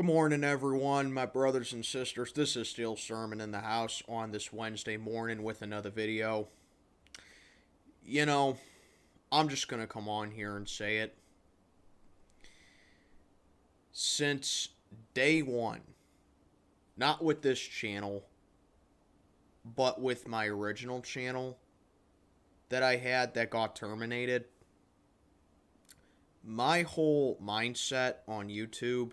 Good morning, everyone, my brothers and sisters. This is Steel Sermon in the house on this Wednesday morning with another video. You know, I'm just going to come on here and say it. Since day one, not with this channel, but with my original channel that I had that got terminated, my whole mindset on YouTube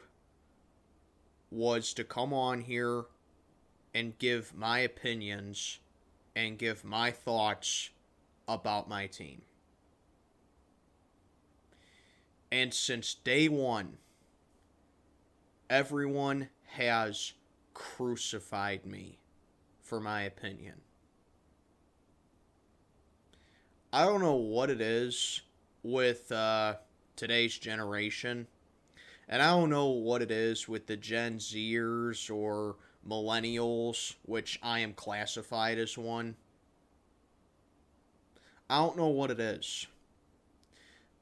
was to come on here and give my opinions and give my thoughts about my team. And since day one, everyone has crucified me for my opinion. I don't know what it is with today's generation. And I don't know what it is with the Gen Zers or millennials, which I am classified as one. I don't know what it is.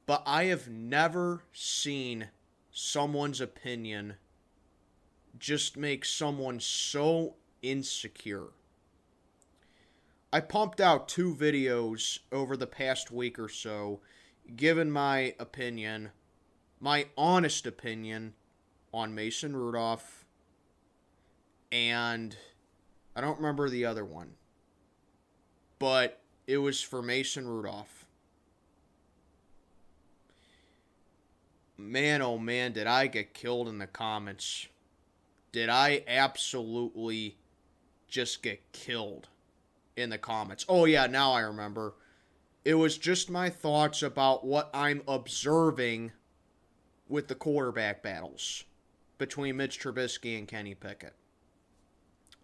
But I have never seen someone's opinion just make someone so insecure. I pumped out 2 videos over the past week or so, giving my opinion, my honest opinion on Mason Rudolph, and I don't remember the other one, but it was for Mason Rudolph. Man, oh man, did I get killed in the comments. Did I absolutely just get killed in the comments? Oh yeah, now I remember. It was just my thoughts about what I'm observing with the quarterback battles between Mitch Trubisky and Kenny Pickett.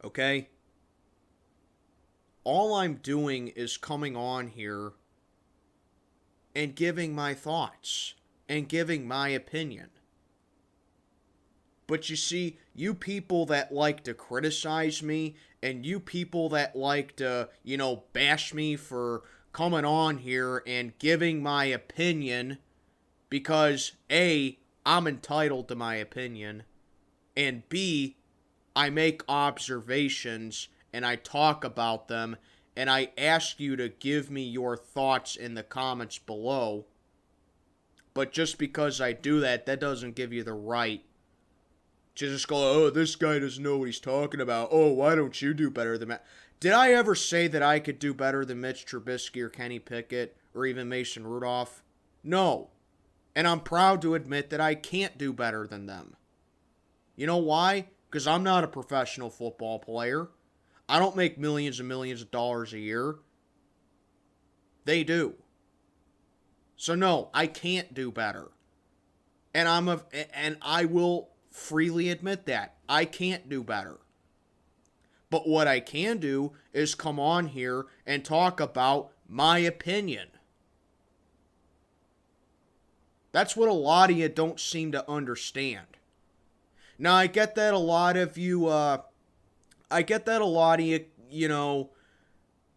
Okay? All I'm doing is coming on here and giving my thoughts and giving my opinion. But you see, you people that like to criticize me and you people that like to, bash me for coming on here and giving my opinion because A, I'm entitled to my opinion, and B, I make observations and I talk about them, and I ask you to give me your thoughts in the comments below. But just because I do that, that doesn't give you the right to just go, oh, this guy doesn't know what he's talking about. Oh, why don't you do better than that? Did I ever say that I could do better than Mitch Trubisky or Kenny Pickett or even Mason Rudolph? No. And I'm proud to admit that I can't do better than them. You know why? Because I'm not a professional football player. I don't make millions and millions of dollars a year. They do. So no, I can't do better. And I will freely admit that. I can't do better. But what I can do is come on here and talk about my opinion. That's what a lot of you don't seem to understand. Now, I get that a lot of you,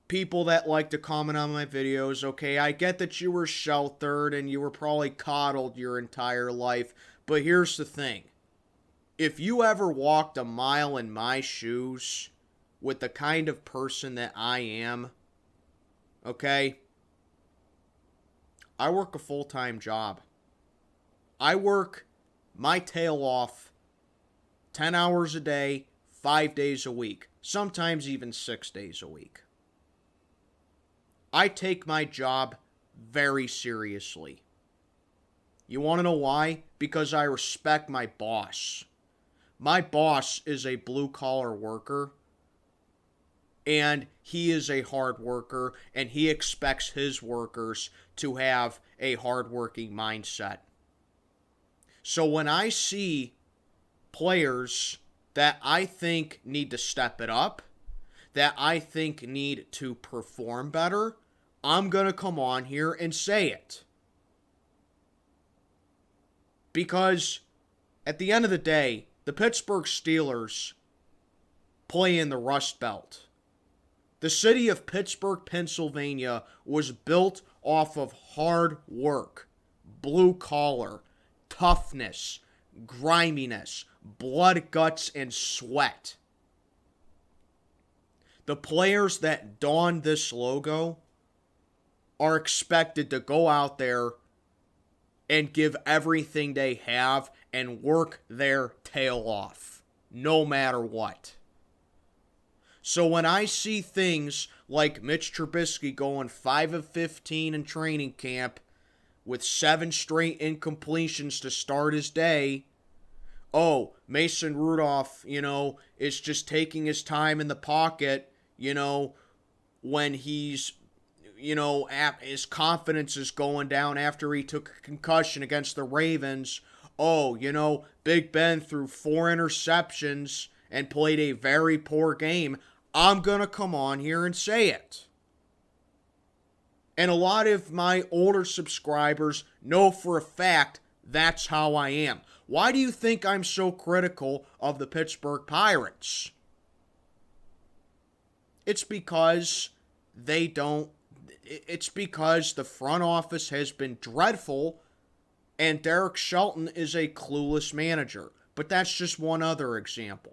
people that like to comment on my videos, okay? I get that you were sheltered and you were probably coddled your entire life. But here's the thing. If you ever walked a mile in my shoes with the kind of person that I am, okay? I work a full-time job. I work my tail off 10 hours a day, 5 days a week, sometimes even 6 days a week. I take my job very seriously. You want to know why? Because I respect my boss. My boss is a blue-collar worker, and he is a hard worker, and he expects his workers to have a hard-working mindset. So when I see players that I think need to step it up, that I think need to perform better, I'm going to come on here and say it. Because at the end of the day, the Pittsburgh Steelers play in the Rust Belt. The city of Pittsburgh, Pennsylvania was built off of hard work, blue collar, toughness, griminess, blood, guts, and sweat. The players that don this logo are expected to go out there and give everything they have and work their tail off, no matter what. So when I see things like Mitch Trubisky going 5 of 15 in training camp with 7 straight incompletions to start his day, oh, Mason Rudolph, is just taking his time in the pocket, when he's, his confidence is going down after he took a concussion against the Ravens. Oh, Big Ben threw 4 interceptions and played a very poor game. I'm going to come on here and say it. And a lot of my older subscribers know for a fact that's how I am. Why do you think I'm so critical of the Pittsburgh Pirates? It's because it's because the front office has been dreadful and Derek Shelton is a clueless manager. But that's just one other example.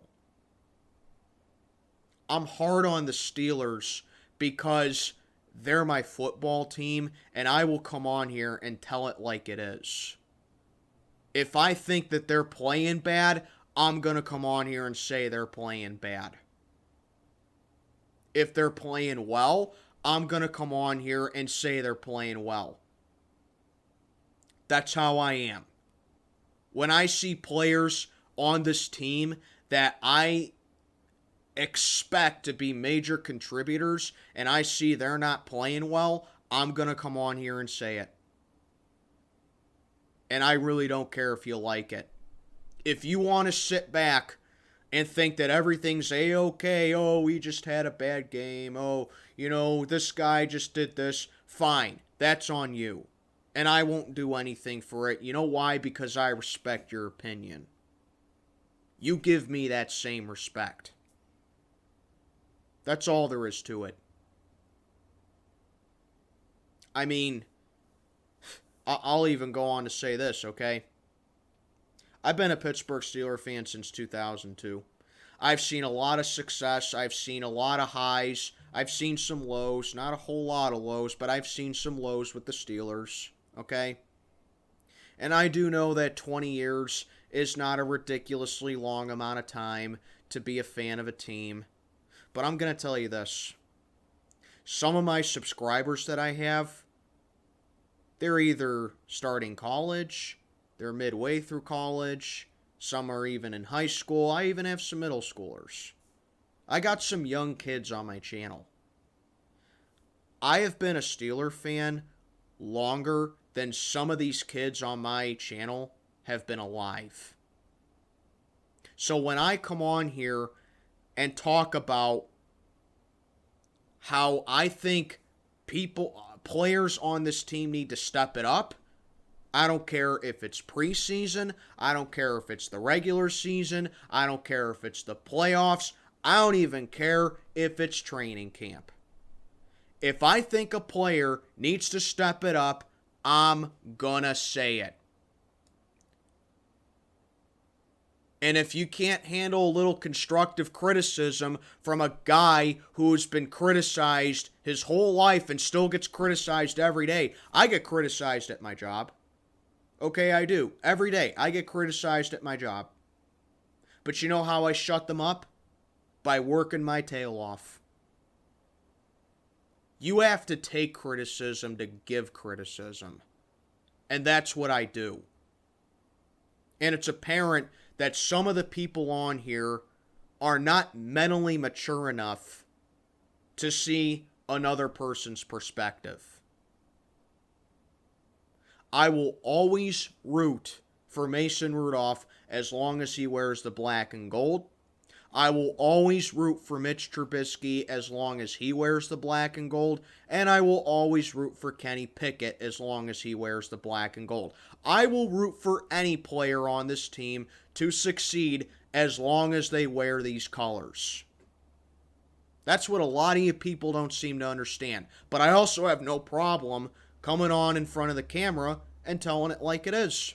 I'm hard on the Steelers because they're my football team, and I will come on here and tell it like it is. If I think that they're playing bad, I'm going to come on here and say they're playing bad. If they're playing well, I'm going to come on here and say they're playing well. That's how I am. When I see players on this team that I expect to be major contributors and I see they're not playing well, I'm going to come on here and say it. And I really don't care if you like it. If you want to sit back and think that everything's A-okay, oh, we just had a bad game, oh, this guy just did this, fine, that's on you. And I won't do anything for it. You know why? Because I respect your opinion. You give me that same respect. That's all there is to it. I mean, I'll even go on to say this, okay? I've been a Pittsburgh Steelers fan since 2002. I've seen a lot of success. I've seen a lot of highs. I've seen some lows. Not a whole lot of lows, but I've seen some lows with the Steelers, okay? And I do know that 20 years is not a ridiculously long amount of time to be a fan of a team. But I'm going to tell you this. Some of my subscribers that I have, they're either starting college, they're midway through college, some are even in high school. I even have some middle schoolers. I got some young kids on my channel. I have been a Steeler fan longer than some of these kids on my channel have been alive. So when I come on here and talk about how I think players on this team need to step it up, I don't care if it's preseason, I don't care if it's the regular season, I don't care if it's the playoffs, I don't even care if it's training camp. If I think a player needs to step it up, I'm gonna say it. And if you can't handle a little constructive criticism from a guy who's been criticized his whole life and still gets criticized every day, I get criticized at my job. Okay, I do. Every day, I get criticized at my job. But you know how I shut them up? By working my tail off. You have to take criticism to give criticism. And that's what I do. And it's apparent that some of the people on here are not mentally mature enough to see another person's perspective. I will always root for Mason Rudolph as long as he wears the black and gold. I will always root for Mitch Trubisky as long as he wears the black and gold. And I will always root for Kenny Pickett as long as he wears the black and gold. I will root for any player on this team to succeed as long as they wear these colors. That's what a lot of you people don't seem to understand. But I also have no problem coming on in front of the camera and telling it like it is.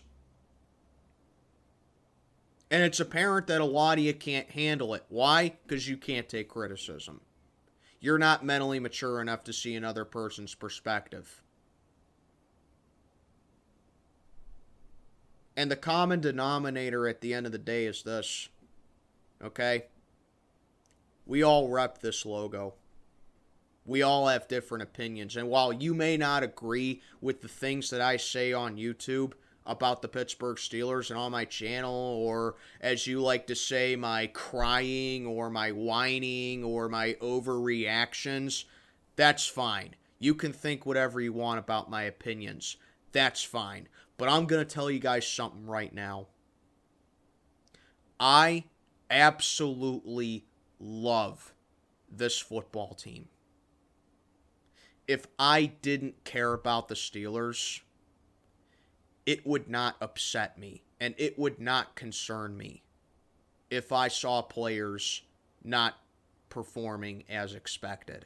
And it's apparent that a lot of you can't handle it. Why? Because you can't take criticism. You're not mentally mature enough to see another person's perspective. And the common denominator at the end of the day is this. Okay? We all rep this logo. We all have different opinions. And while you may not agree with the things that I say on YouTube about the Pittsburgh Steelers and on my channel, or as you like to say, my crying or my whining or my overreactions, that's fine. You can think whatever you want about my opinions. That's fine. But I'm going to tell you guys something right now. I absolutely love this football team. If I didn't care about the Steelers, it would not upset me and it would not concern me if I saw players not performing as expected.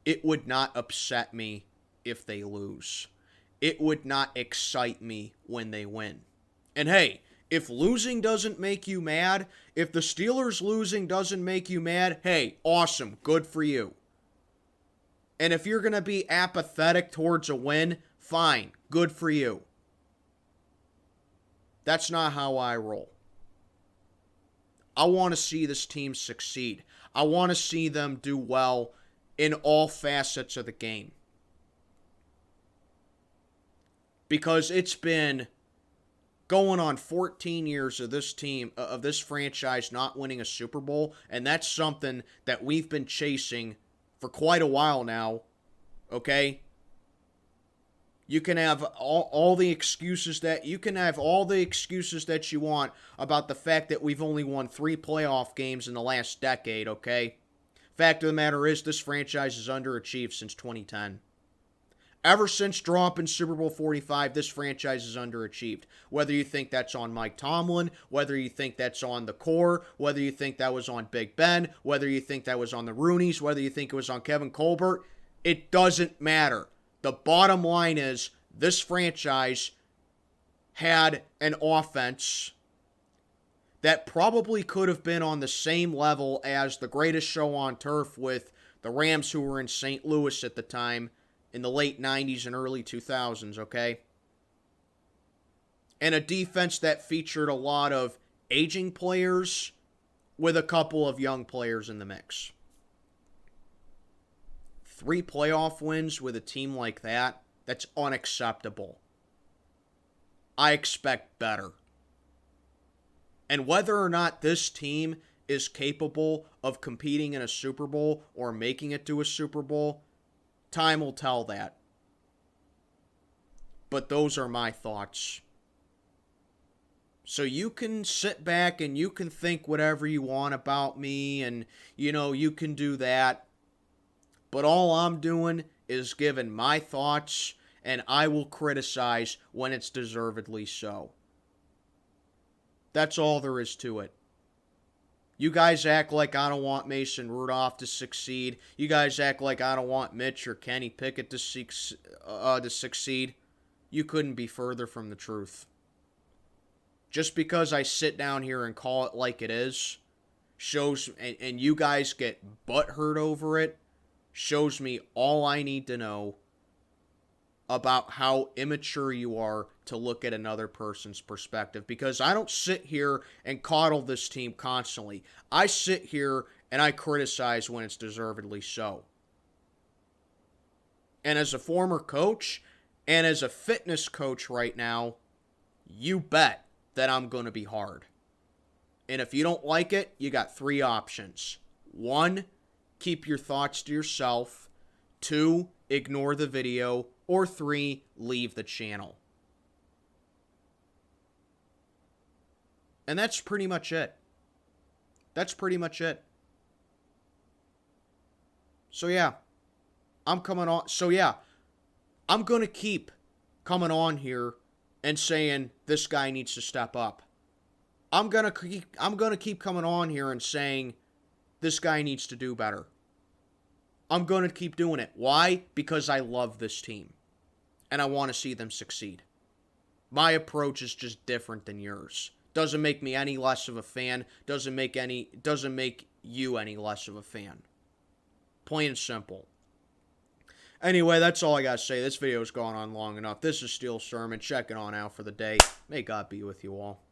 It would not upset me if they lose. It would not excite me when they win. And hey, if losing doesn't make you mad, if the Steelers losing doesn't make you mad, hey, awesome, good for you. And if you're going to be apathetic towards a win, fine, good for you. That's not how I roll. I want to see this team succeed. I want to see them do well in all facets of the game. Because it's been going on 14 years of this team, of this franchise not winning a Super Bowl, and that's something that we've been chasing for quite a while now, okay? You can have all the excuses that you want about the fact that we've only won 3 playoff games in the last decade, okay? Fact of the matter is, this franchise has underachieved since 2010. Ever since dropping Super Bowl 45, this franchise has underachieved. Whether you think that's on Mike Tomlin, whether you think that's on the core, whether you think that was on Big Ben, whether you think that was on the Rooneys, whether you think it was on Kevin Colbert, it doesn't matter. The bottom line is, this franchise had an offense that probably could have been on the same level as the greatest show on turf with the Rams, who were in St. Louis at the time, in the late 90s and early 2000s, okay? And a defense that featured a lot of aging players with a couple of young players in the mix. 3 playoff wins with a team like that, that's unacceptable. I expect better. And whether or not this team is capable of competing in a Super Bowl or making it to a Super Bowl, time will tell that. But those are my thoughts. So you can sit back and you can think whatever you want about me, and, you can do that. But all I'm doing is giving my thoughts, and I will criticize when it's deservedly so. That's all there is to it. You guys act like I don't want Mason Rudolph to succeed. You guys act like I don't want Mitch or Kenny Pickett to succeed. You couldn't be further from the truth. Just because I sit down here and call it like it is, shows, and you guys get butthurt over it, shows me all I need to know about how immature you are to look at another person's perspective. Because I don't sit here and coddle this team constantly. I sit here and I criticize when it's deservedly so. And as a former coach, and as a fitness coach right now, you bet that I'm going to be hard. And if you don't like it, you got 3 options. 1, keep your thoughts to yourself. 2, ignore the video. Or 3, leave the channel. And that's pretty much it. So yeah, I'm coming on. So yeah, I'm going to keep coming on here and saying this guy needs to step up. I'm going to keep coming on here and saying this guy needs to do better. I'm going to keep doing it. Why? Because I love this team. And I want to see them succeed. My approach is just different than yours. Doesn't make me any less of a fan. Doesn't make you any less of a fan. Plain and simple. Anyway, that's all I gotta say. This video's gone on long enough. This is Steel Sermon checking on out for the day. May God be with you all.